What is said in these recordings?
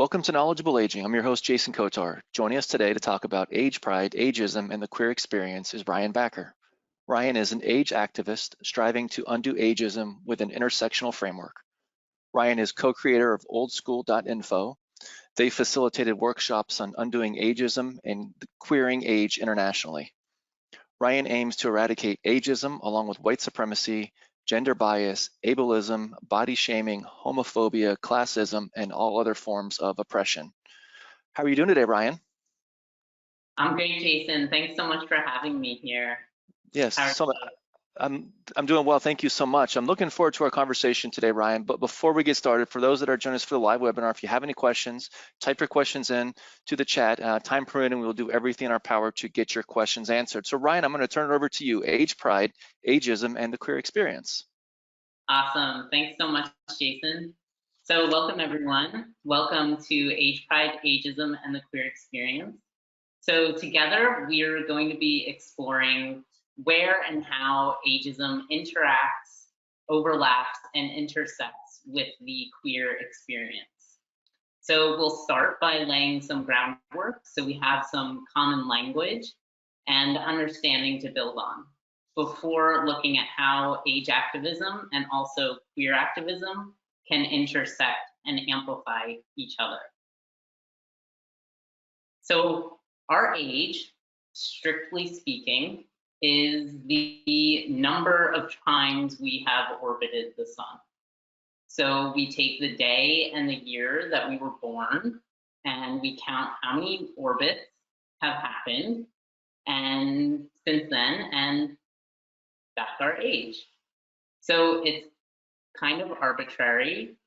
Welcome to Knowledgeable Aging. I'm your host, Jason Kotar. Joining us today to talk about age pride, ageism, and the queer experience is Ryan Backer. Ryan is an age activist striving to undo ageism with an intersectional framework. Ryan is co-creator of OldSchool.info. They facilitated workshops on undoing ageism and queering age internationally. Ryan aims to eradicate ageism along with white supremacy, gender bias, ableism, body shaming, homophobia, classism, and all other forms of oppression. How are you doing today, Ryan? I'm great, Jason. Thanks so much for having me here. Yes, I'm doing well. Thank you so much. I'm looking forward to our conversation today, Ryan. But before we get started, for those that are joining us for the live webinar, if you have any questions, type your questions in to the chat. Time permitting, we will do everything in our power to get your questions answered. So Ryan, I'm going to turn it over to you. Age pride, ageism, and the queer experience. Awesome. Thanks so much, Jason. So welcome, everyone. Welcome to Age Pride, Ageism, and the Queer Experience. So together, we are going to be exploring where and how ageism interacts, overlaps, and intersects with the queer experience. So we'll start by laying some groundwork so we have some common language and understanding to build on before looking at how age activism and also queer activism can intersect and amplify each other. So our age, strictly speaking, is the number of times we have orbited the sun. So we take the day and the year that we were born, and we count how many orbits have happened, and since then, and that's our age. So it's kind of arbitrary,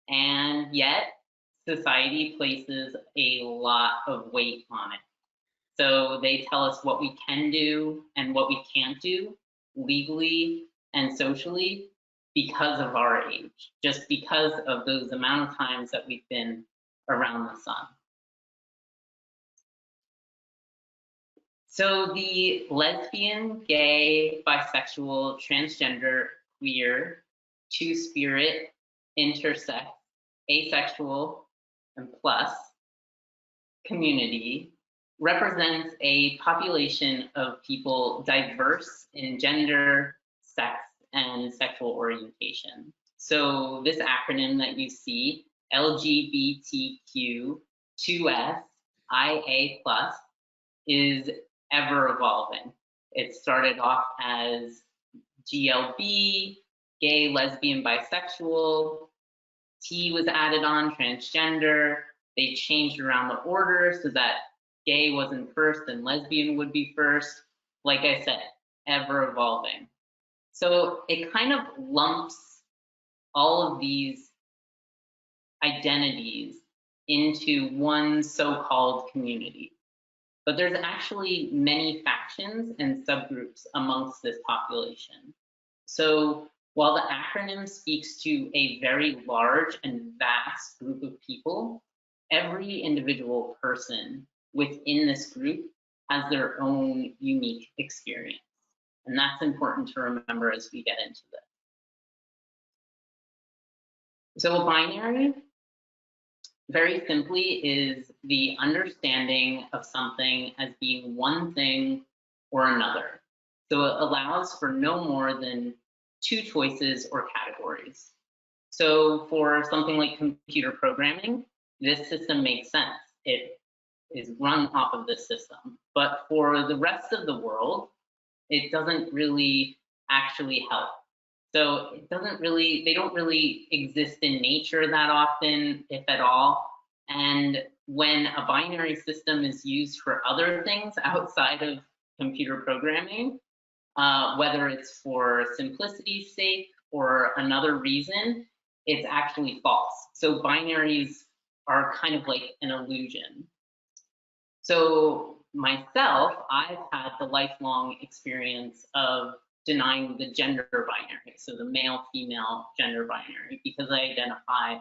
and yet society places a lot of weight on it. So they tell us what we can do and what we can't do legally and socially because of our age, just because of those amount of times that we've been around the sun. So the lesbian, gay, bisexual, transgender, queer, two-spirit, intersex, asexual, and plus community represents a population of people diverse in gender, sex, and sexual orientation. So this acronym that you see, LGBTQ+s, IA+, is ever evolving. It started off as GLB, gay, lesbian, bisexual. T was added on, transgender. They changed around the order so that gay wasn't first and lesbian would be first. Like I said, ever evolving. So it kind of lumps all of these identities into one so-called community. But there's actually many factions and subgroups amongst this population. So while the acronym speaks to a very large and vast group of people, every individual person within this group has their own unique experience. And that's important to remember as we get into this. So a binary, very simply, is the understanding of something as being one thing or another. So it allows for no more than two choices or categories. So for something like computer programming, this system makes sense. It is run off of this system. But for the rest of the world, it doesn't really actually help. So it doesn't really, they don't really exist in nature that often, if at all. And when a binary system is used for other things outside of computer programming, whether it's for simplicity's sake or another reason, it's actually false. So binaries are kind of like an illusion. So myself, I've had the lifelong experience of denying the gender binary, so the male-female gender binary, because I identify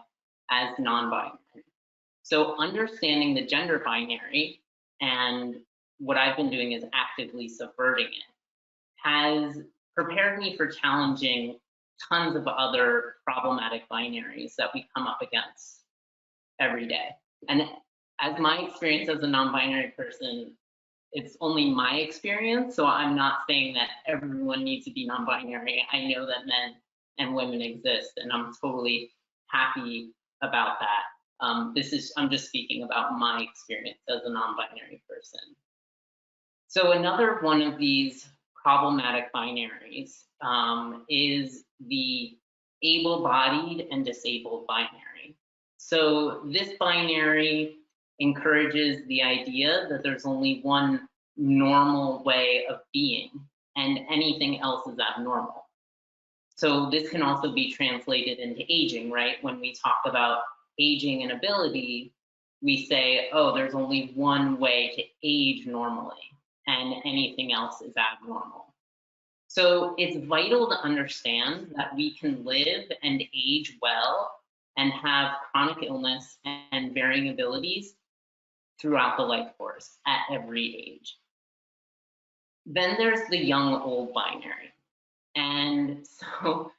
as non-binary. So understanding the gender binary, and what I've been doing is actively subverting it, has prepared me for challenging tons of other problematic binaries that we come up against every day. And as my experience as a non-binary person, it's only my experience, so I'm not saying that everyone needs to be non-binary. I know that men and women exist, and I'm totally happy about that. I'm just speaking about my experience as a non-binary person. So another one of these problematic binaries is the able-bodied and disabled binary. So this binary encourages the idea that there's only one normal way of being and anything else is abnormal. So this can also be translated into aging, right? When we talk about aging and ability, we say, oh, there's only one way to age normally and anything else is abnormal. So it's vital to understand that we can live and age well and have chronic illness and varying abilities throughout the life course at every age. Then there's the young-old binary. And so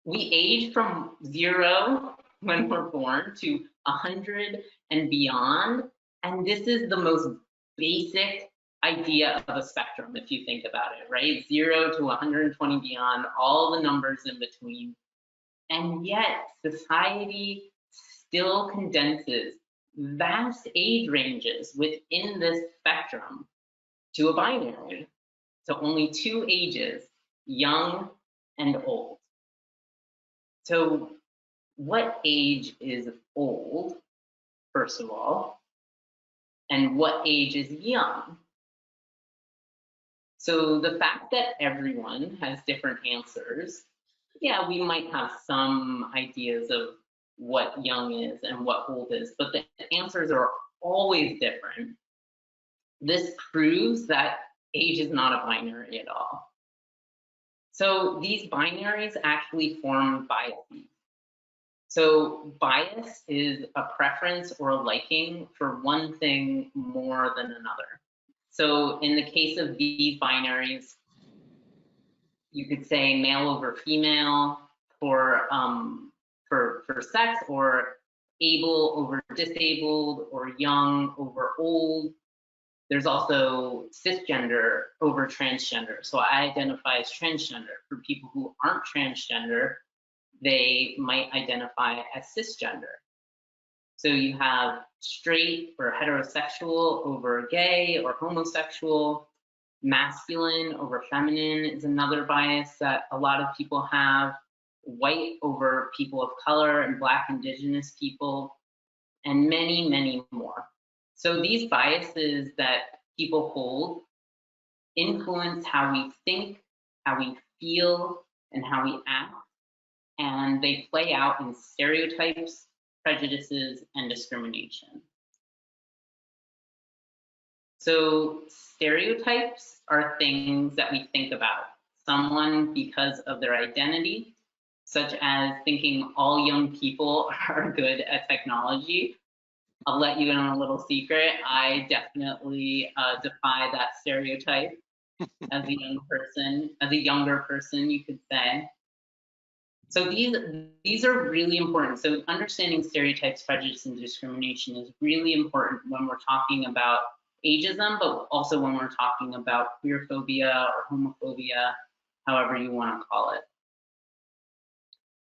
we age from 0 when we're born to 100 and beyond. And this is the most basic idea of a spectrum, if you think about it, right? 0 to 120 beyond, all the numbers in between. And yet society still condenses vast age ranges within this spectrum to a binary, to only 2 ages, young and old. So what age is old, first of all, and what age is young? So the fact that everyone has different answers, yeah, we might have some ideas of what young is and what old is, but the answers are always different. This proves that age is not a binary at all. So these binaries actually form biases. So bias is a preference or a liking for one thing more than another. So in the case of these binaries, you could say male over female for sex, or able over disabled, or young over old. There's also cisgender over transgender. So I identify as transgender. For people who aren't transgender, they might identify as cisgender. So you have straight or heterosexual over gay or homosexual. Masculine over feminine is another bias that a lot of people have. White over people of color and Black, Indigenous people, and many, many more. So these biases that people hold influence how we think, how we feel, and how we act, and they play out in stereotypes, prejudices, and discrimination. So stereotypes are things that we think about someone because of their identity, such as thinking all young people are good at technology. I'll let you in on a little secret. I definitely defy that stereotype as a young person, as a younger person, you could say. So these are really important. So understanding stereotypes, prejudice, and discrimination is really important when we're talking about ageism, but also when we're talking about queerphobia or homophobia, however you want to call it.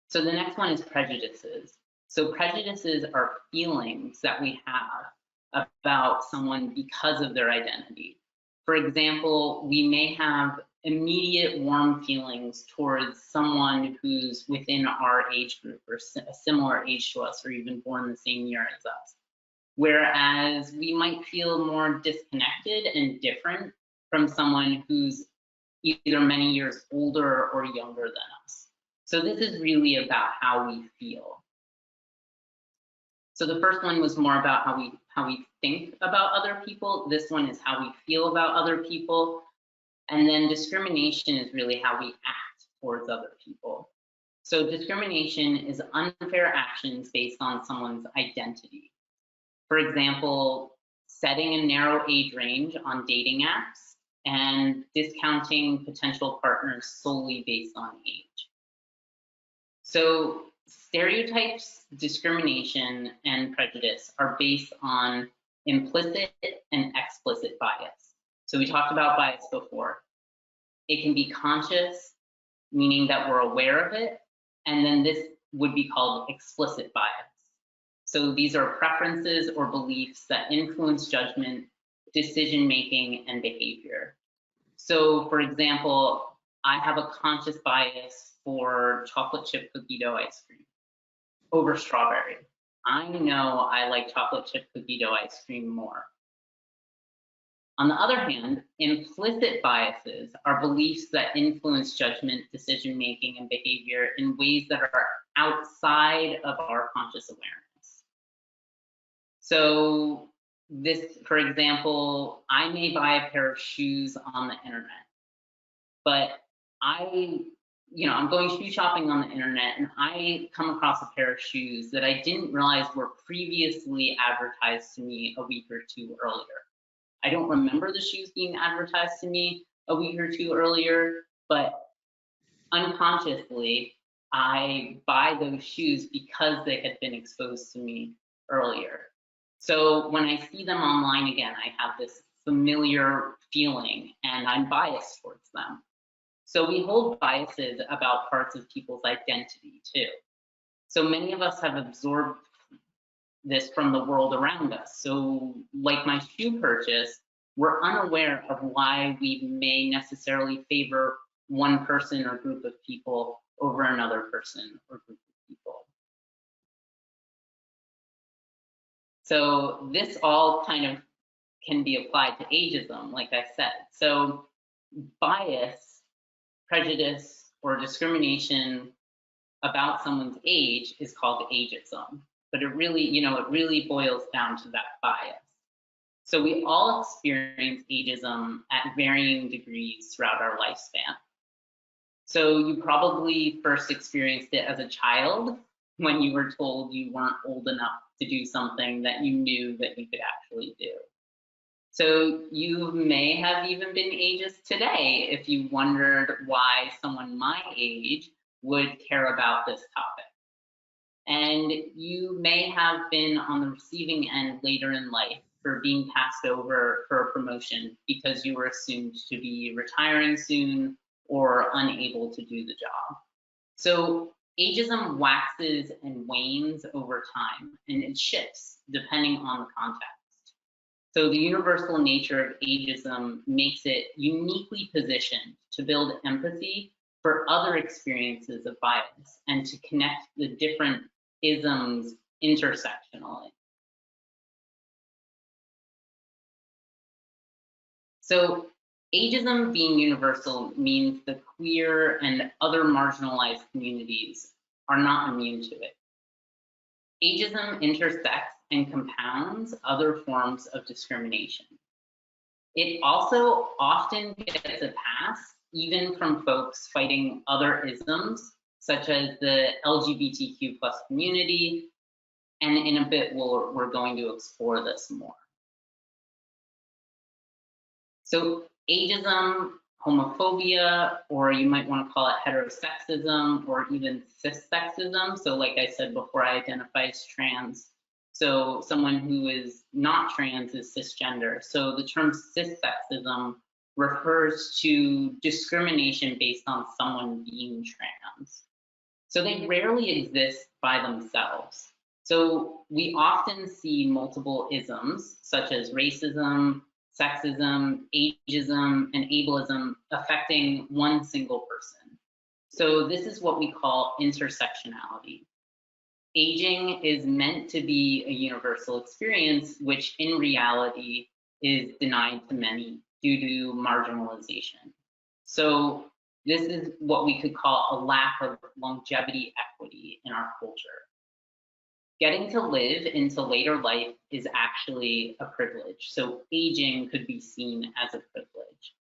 So the next one is prejudices. So prejudices are feelings that we have about someone because of their identity. For example, we may have immediate warm feelings towards someone who's within our age group or a similar age to us, or even born the same year as us. Whereas we might feel more disconnected and different from someone who's either many years older or younger than us. So this is really about how we feel. So the first one was more about how we think about other people. This one is how we feel about other people. And then discrimination is really how we act towards other people. So discrimination is unfair actions based on someone's identity. For example, setting a narrow age range on dating apps and discounting potential partners solely based on age. So Stereotypes, discrimination, and prejudice are based on implicit and explicit bias. So we talked about bias before. It can be conscious, meaning that we're aware of it, and then this would be called explicit bias. So these are preferences or beliefs that influence judgment, decision-making, and behavior. So for example, I have a conscious bias for chocolate chip cookie dough ice cream over strawberry. I know I like chocolate chip cookie dough ice cream more. On the other hand, implicit biases are beliefs that influence judgment, decision-making, and behavior in ways that are outside of our conscious awareness. So this, for example, I may buy a pair of shoes on the internet, but I'm going shoe shopping on the internet and I come across a pair of shoes that I didn't realize were previously advertised to me a week or two earlier. I don't remember the shoes being advertised to me a week or two earlier, but unconsciously, I buy those shoes because they had been exposed to me earlier. So when I see them online again, I have this familiar feeling and I'm biased towards them. So we hold biases about parts of people's identity too. So many of us have absorbed this from the world around us. So like my shoe purchase, we're unaware of why we may necessarily favor one person or group of people over another person or group of people. So this all kind of can be applied to ageism, like I said. So bias, prejudice, or discrimination about someone's age is called ageism. But it really boils down to that bias. So we all experience ageism at varying degrees throughout our lifespan. So you probably first experienced it as a child when you were told you weren't old enough to do something that you knew that you could actually do. So you may have even been ageist today if you wondered why someone my age would care about this topic. And you may have been on the receiving end later in life for being passed over for a promotion because you were assumed to be retiring soon or unable to do the job. So ageism waxes and wanes over time, and it shifts depending on the context. So the universal nature of ageism makes it uniquely positioned to build empathy for other experiences of bias and to connect the different isms intersectionally. So ageism being universal means the queer and other marginalized communities are not immune to it. Ageism intersects and compounds other forms of discrimination. It also often gets a pass, even from folks fighting other isms, such as the LGBTQ+ community, and in a bit we're going to explore this more. So ageism, homophobia, or you might want to call it heterosexism or even cissexism. So like I said before, I identify as trans. So someone who is not trans is cisgender. So the term cissexism refers to discrimination based on someone being trans. So they rarely exist by themselves. So we often see multiple isms, such as racism, sexism, ageism, and ableism affecting one single person. So this is what we call intersectionality. Aging is meant to be a universal experience, which in reality is denied to many due to marginalization. So this is what we could call a lack of longevity equity in our culture. Getting to live into later life is actually a privilege. So aging could be seen as a privilege.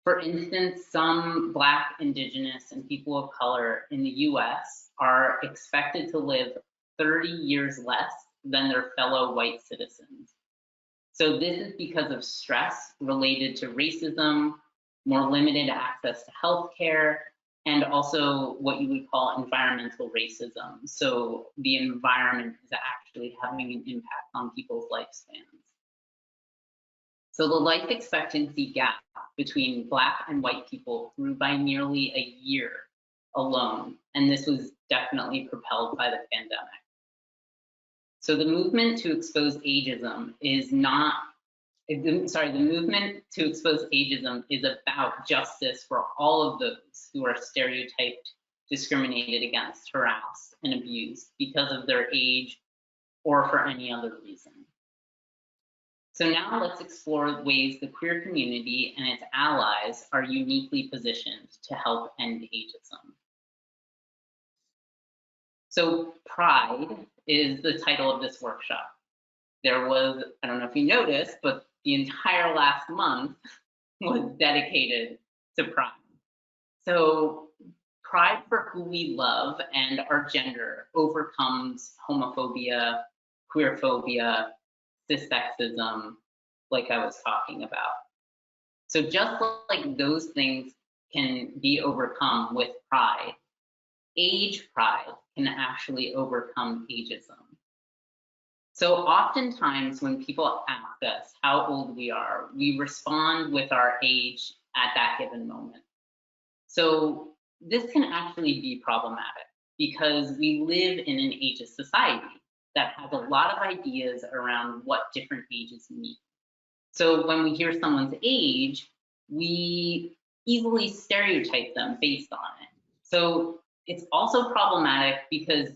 For instance, some Black, Indigenous, and people of color in the US are expected to live 30 years less than their fellow white citizens. So this is because of stress related to racism, more limited access to healthcare, and also what you would call environmental racism. So the environment is actually having an impact on people's lifespans. So the life expectancy gap between Black and white people grew by nearly a year alone, and this was definitely propelled by the pandemic. So the movement to expose ageism is not, the movement to expose ageism is about justice for all of those who are stereotyped, discriminated against, harassed, and abused because of their age or for any other reason. So now let's explore ways the queer community and its allies are uniquely positioned to help end ageism. So Pride is the title of this workshop. There was, I don't know if you noticed, but the entire last month was dedicated to Pride. So Pride for who we love and our gender overcomes homophobia, queerphobia, cissexism, like I was talking about. So just like those things can be overcome with Pride, age pride can actually overcome ageism. So oftentimes when people ask us how old we are, we respond with our age at that given moment. So this can actually be problematic because we live in an ageist society that has a lot of ideas around what different ages mean. So when we hear someone's age, we easily stereotype them based on it. So it's also problematic because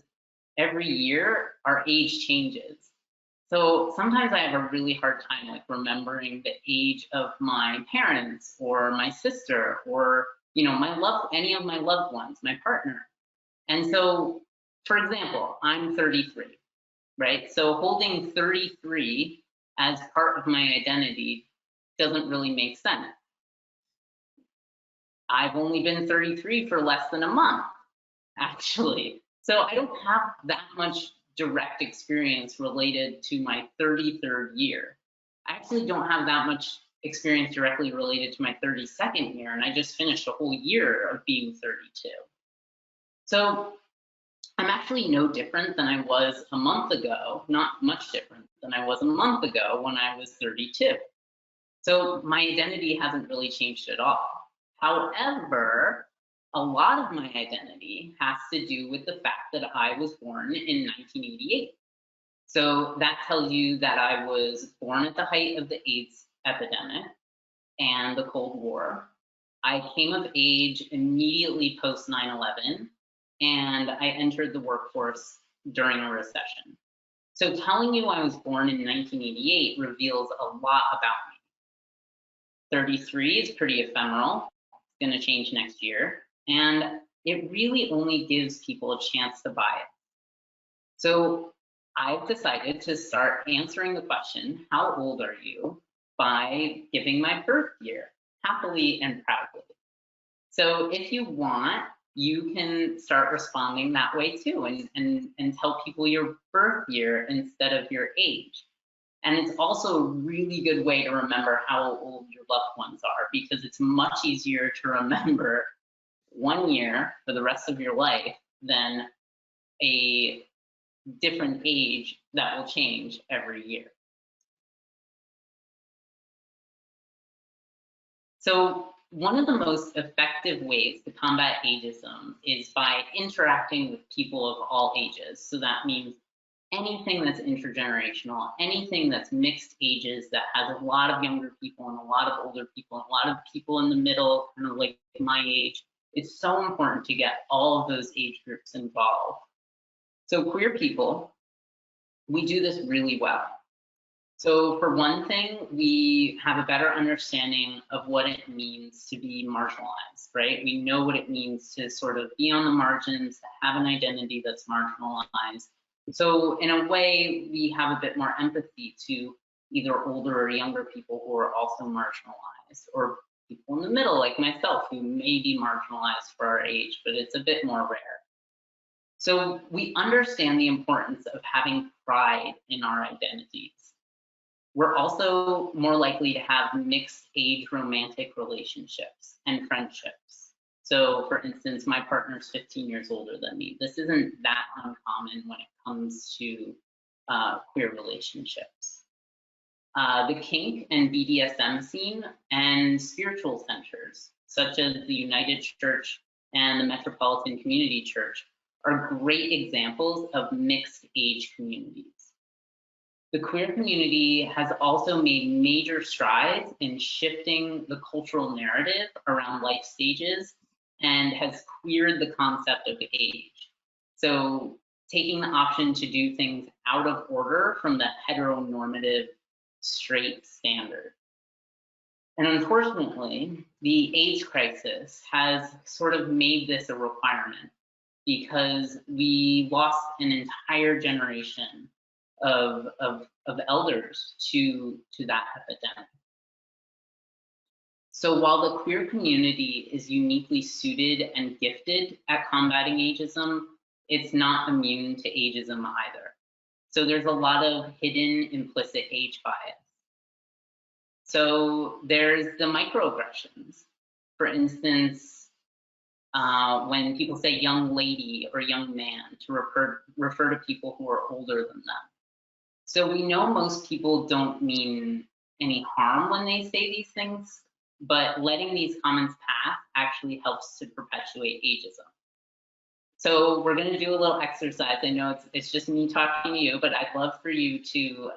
every year our age changes. So sometimes I have a really hard time like remembering the age of my parents or my sister or any of my loved ones, my partner. And so, for example, I'm 33, right? So holding 33 as part of my identity doesn't really make sense. I've only been 33 for less than a month, actually. So I don't have that much direct experience related to my 33rd year. I actually don't have that much experience directly related to my 32nd year, and I just finished a whole year of being 32. So I'm actually no different than I was a month ago, not much different than I was a month ago when I was 32. So my identity hasn't really changed at all. However, a lot of my identity has to do with the fact that I was born in 1988. So that tells you that I was born at the height of the AIDS epidemic and the Cold War. I came of age immediately post 9/11, and I entered the workforce during a recession. So telling you I was born in 1988 reveals a lot about me. 33 is pretty ephemeral. It's going to change next year. And it really only gives people a chance to buy it. So I've decided to start answering the question, how old are you, by giving my birth year, happily and proudly. So if you want, you can start responding that way too, and tell people your birth year instead of your age. And it's also a really good way to remember how old your loved ones are, because it's much easier to remember 1 year for the rest of your life than a different age that will change every year. So one of the most effective ways to combat ageism is by interacting with people of all ages. So that means anything that's intergenerational, anything that's mixed ages that has a lot of younger people and a lot of older people and a lot of people in the middle, kind of like my age. It's so important to get all of those age groups involved. So queer people, we do this really well. So for one thing, we have a better understanding of what it means to be marginalized, right? We know what it means to sort of be on the margins, to have an identity that's marginalized. So in a way, we have a bit more empathy to either older or younger people who are also marginalized, or people in the middle like myself who may be marginalized for our age, but it's a bit more rare. So we understand the importance of having pride in our identities. We're also more likely to have mixed age romantic relationships and friendships. So for instance, my partner's 15 years older than me. This isn't that uncommon when it comes to queer relationships. The kink and BDSM scene and spiritual centers, such as the United Church and the Metropolitan Community Church, are great examples of mixed age communities. The queer community has also made major strides in shifting the cultural narrative around life stages and has queered the concept of age. So taking the option to do things out of order from the heteronormative straight standard. And unfortunately, the age crisis has sort of made this a requirement because we lost an entire generation of elders to that epidemic. So while the queer community is uniquely suited and gifted at combating ageism, it's not immune to ageism either. So there's a lot of hidden implicit age bias. So there's the microaggressions. For instance, when people say young lady or young man to refer to people who are older than them. So we know most people don't mean any harm when they say these things, but letting these comments pass actually helps to perpetuate ageism. So we're going to do a little exercise. I know it's just me talking to you, but I'd love for you to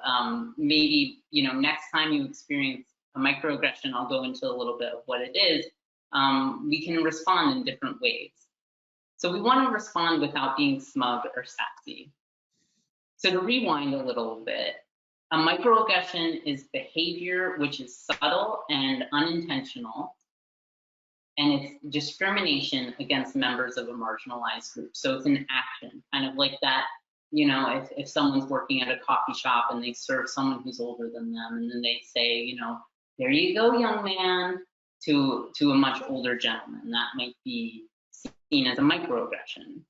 maybe, next time you experience a microaggression, I'll go into a little bit of what it is. We can respond in different ways. So we want to respond without being smug or sassy. So to rewind a little bit, a microaggression is behavior which is subtle and unintentional, and it's discrimination against members of a marginalized group. So it's an action, kind of like that, if someone's working at a coffee shop and they serve someone who's older than them, and then they say, there you go, young man, to a much older gentleman. That might be seen as a microaggression.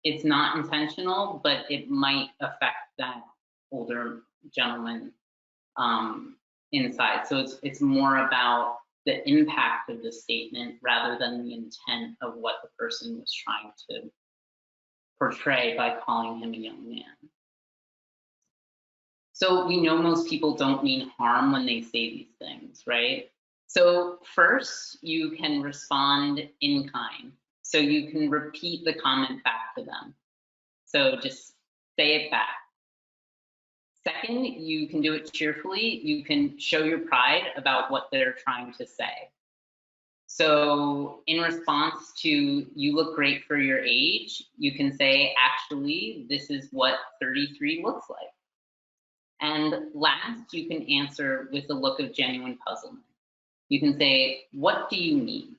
It's not intentional, but it might affect that older gentleman inside. So it's more about the impact of the statement rather than the intent of what the person was trying to portray by calling him a young man. So we know most people don't mean harm when they say these things, right? So first, you can respond in kind. So you can repeat the comment back to them. So just say it back. Second, you can do it cheerfully. You can show your pride about what they're trying to say. So in response to, you look great for your age, you can say, actually, this is what 33 looks like. And last, you can answer with a look of genuine puzzlement. You can say, what do you mean?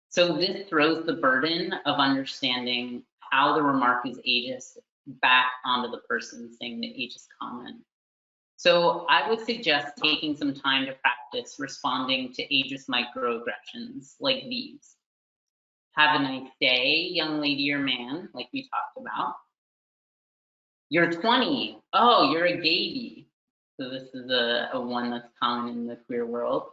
So this throws the burden of understanding how the remark is ageist back onto the person saying the ageist comment. So I would suggest taking some time to practice responding to ageist microaggressions like these. Have a nice day, young lady or man, like we talked about. You're 20. Oh, you're a gaby. So this is a one that's common in the queer world.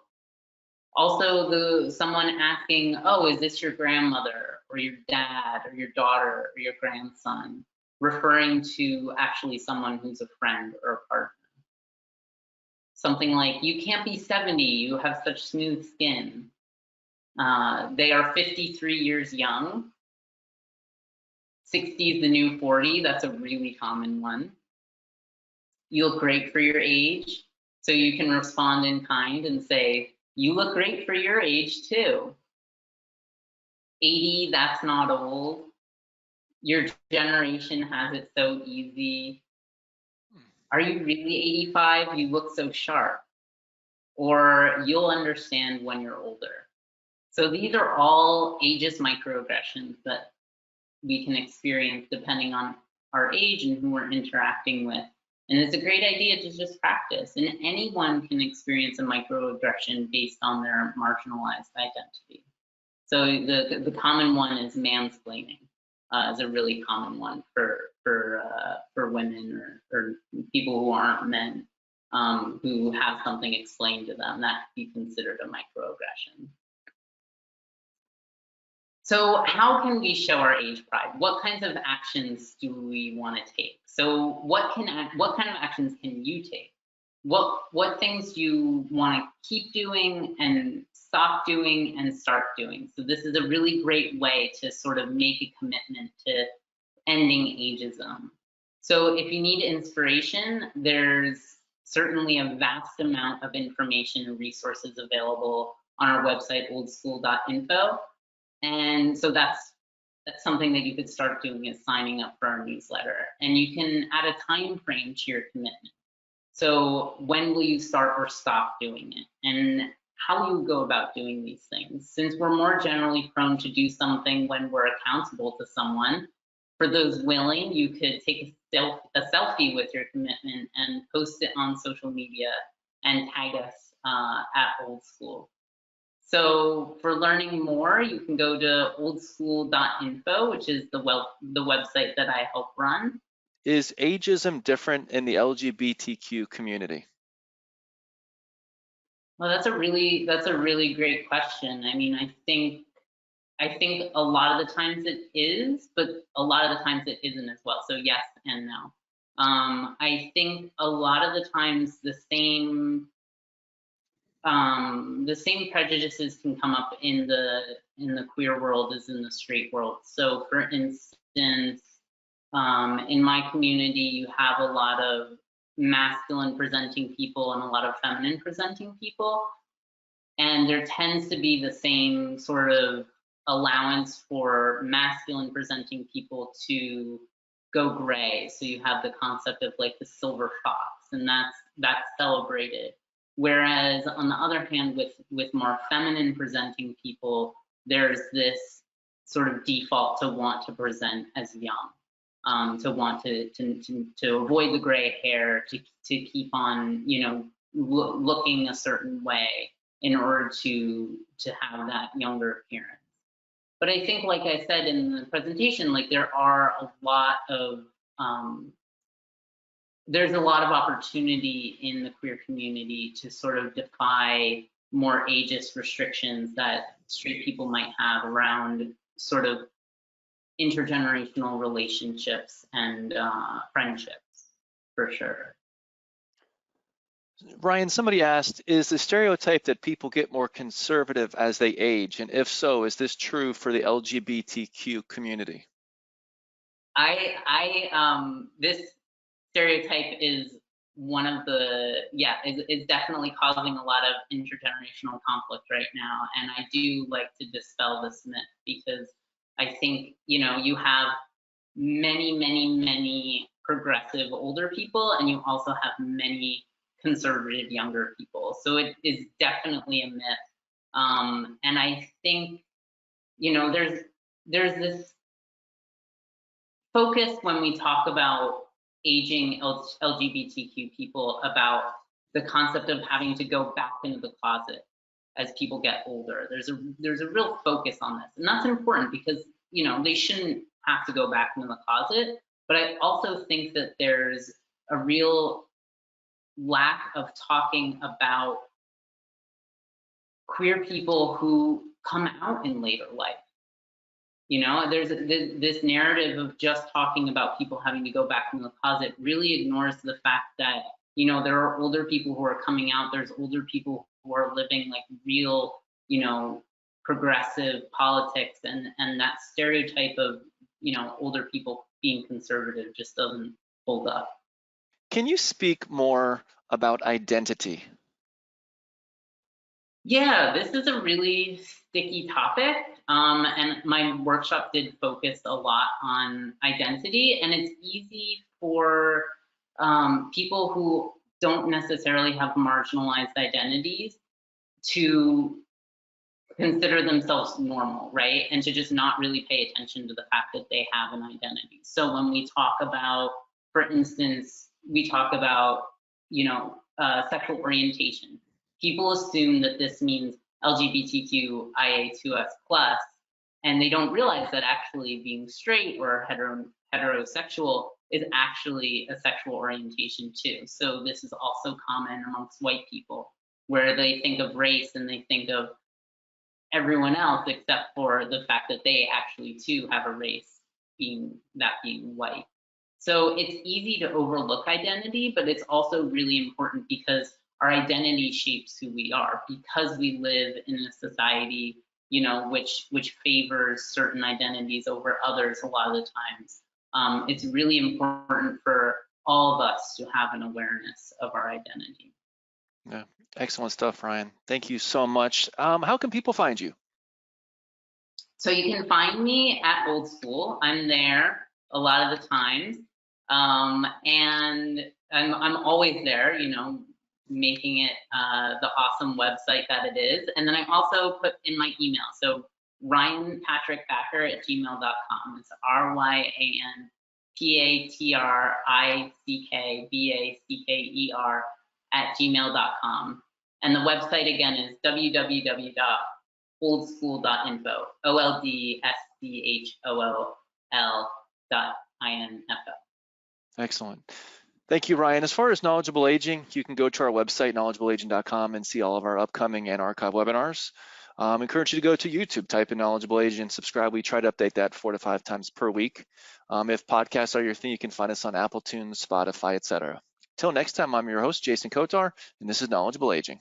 Also, someone asking, oh, is this your grandmother or your dad or your daughter or your grandson, referring to actually someone who's a friend or a partner. Something like, you can't be 70, you have such smooth skin. They are 53 years young. 60 is the new 40, that's a really common one. You look great for your age. So you can respond in kind and say, you look great for your age too. 80, that's not old. Your generation has it so easy. Are you really 85? You look so sharp. Or you'll understand when you're older. So these are all ageist microaggressions that we can experience depending on our age and who we're interacting with. And it's a great idea to just practice. And anyone can experience a microaggression based on their marginalized identity. So the common one is mansplaining, is a really common one for women or people who aren't men, who have something explained to them. That could be considered a microaggression. So how can we show our age pride? What kinds of actions do we want to take? So what kind of actions can you take? What things do you want to keep doing and stop doing and start doing? So this is a really great way to sort of make a commitment to ending ageism. So if you need inspiration, there's certainly a vast amount of information and resources available on our website, OldSchool.info. And so that's something that you could start doing, is signing up for our newsletter. And you can add a time frame to your commitment. So when will you start or stop doing it? And how you go about doing these things. Since we're more generally prone to do something when we're accountable to someone, for those willing, you could take a selfie with your commitment and post it on social media and tag us at Old School. So for learning more, you can go to OldSchool.info, which is the website that I help run. Is ageism different in the LGBTQ community? Well, that's a really great question. I mean, I think a lot of the times it is, but a lot of the times it isn't as well. So yes and no. I think a lot of the times the same prejudices can come up in the queer world as in the straight world. So for instance, in my community, you have a lot of masculine presenting people and a lot of feminine presenting people. And there tends to be the same sort of allowance for masculine presenting people to go gray. So you have the concept of like the silver fox, and that's celebrated. Whereas on the other hand, with more feminine presenting people, there's this sort of default to want to present as young, to want to avoid the gray hair, to keep on, you know, looking a certain way in order to have that younger appearance. But I think, like I said in the presentation, like there are a lot of there's a lot of opportunity in the queer community to sort of defy more ageist restrictions that straight people might have around sort of intergenerational relationships and friendships, for sure. Ryan, somebody asked, is the stereotype that people get more conservative as they age? And if so, is this true for the LGBTQ community? This stereotype is one of the, is definitely causing a lot of intergenerational conflict right now. And I do like to dispel this myth, because I think, you know, you have many progressive older people, and you also have many conservative younger people. So it is definitely a myth. And I think, you know, there's this focus when we talk about aging LGBTQ people about the concept of having to go back into the closet as people get older. There's a real focus on this, and that's important because, you know, they shouldn't have to go back into the closet. But I also think that there's a real lack of talking about queer people who come out in later life. You know, there's this narrative of just talking about people having to go back into the closet really ignores the fact that, you know, there are older people who are coming out. There's older people who are living like real, you know, progressive politics, and that stereotype of, you know, older people being conservative just doesn't hold up. Can you speak more about identity? Yeah, this is a really sticky topic, and my workshop did focus a lot on identity, and it's easy for people who don't necessarily have marginalized identities to consider themselves normal, right? And to just not really pay attention to the fact that they have an identity. So when we talk about, for instance, we talk about, you know, sexual orientation. People assume that this means LGBTQIA2S+, and they don't realize that actually being straight or heterosexual is actually a sexual orientation too. So this is also common amongst white people, where they think of race and they think of everyone else except for the fact that they actually too have a race, being white. So it's easy to overlook identity, but it's also really important because our identity shapes who we are, because we live in a society, you know, which favors certain identities over others a lot of the times. It's really important for all of us to have an awareness of our identity. Yeah, excellent stuff, Ryan. Thank you so much. How can people find you? So you can find me at Old School. I'm there a lot of the times. And I'm always there, you know, making it the awesome website that it is. And then I also put in my email. So ryanpatrickbacker@gmail.com. It's RyanPatrickBacker@gmail.com. And the website again is www.OldSchool.info, OLDSCHOOL.info. Excellent. Thank you, Ryan. As far as Knowledgeable Aging, you can go to our website, knowledgeableaging.com, and see all of our upcoming and archive webinars. Encourage you to go to YouTube, type in Knowledgeable Aging, and subscribe. We try to update that 4 to 5 times per week. If podcasts are your thing, you can find us on Apple, Tunes, Spotify, etc. Till next time, I'm your host, Jason Kotar, and this is Knowledgeable Aging.